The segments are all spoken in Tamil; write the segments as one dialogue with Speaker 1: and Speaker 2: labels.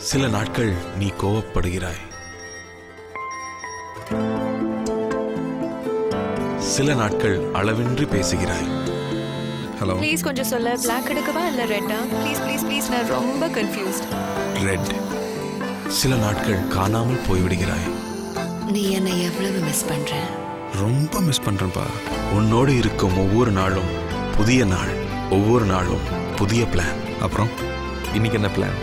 Speaker 1: சில நாட்கள் நீ கோவப்படுகிறாய், சில நாட்கள் அளவின்றி பேசுகிறாய்.
Speaker 2: ஹலோ,
Speaker 3: ப்ளீஸ் கொஞ்சம் சொல்ல. பிளாக் எடுக்கவா இல்ல ரெட்டா? ப்ளீஸ் ப்ளீஸ் ப்ளீஸ், நான் ரொம்ப கன்ஃபியூஸ்ட்.
Speaker 1: ரெட். சில நாட்கள் காணாமல் போய்விடுகிறாய்.
Speaker 4: நீ என்னை எவ்வளவு மிஸ் பண்ற?
Speaker 1: ரொம்ப மிஸ் பண்றேன்பா. உன்னோடு இருக்கும் ஒவ்வொரு நாளும் புதிய நாள், ஒவ்வொரு நாளும் புதிய பிளான்.
Speaker 2: அப்புறம் இன்னைக்கு என்ன பிளான்?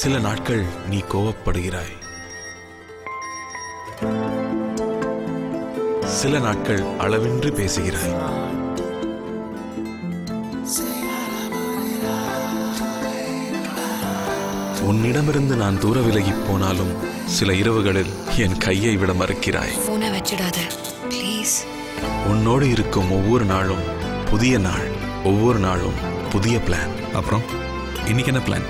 Speaker 1: சில நாட்கள் நீ கோவப்படுகிறாய், சில நாட்கள் அளவின்றி பேசுகிறாய். உன்னிடமிருந்து நான் தூர விலகி போனாலும் சில இரவுகளில் என் கையை விட மறுக்கிறாய்.
Speaker 4: போனை வச்சிடாத ப்ளீஸ்.
Speaker 1: உன்னோடு இருக்கும் ஒவ்வொரு நாளும் புதிய நாள், ஒவ்வொரு நாளும் புதிய பிளான்.
Speaker 2: அப்புறம் இன்னைக்கு என்ன பிளான்?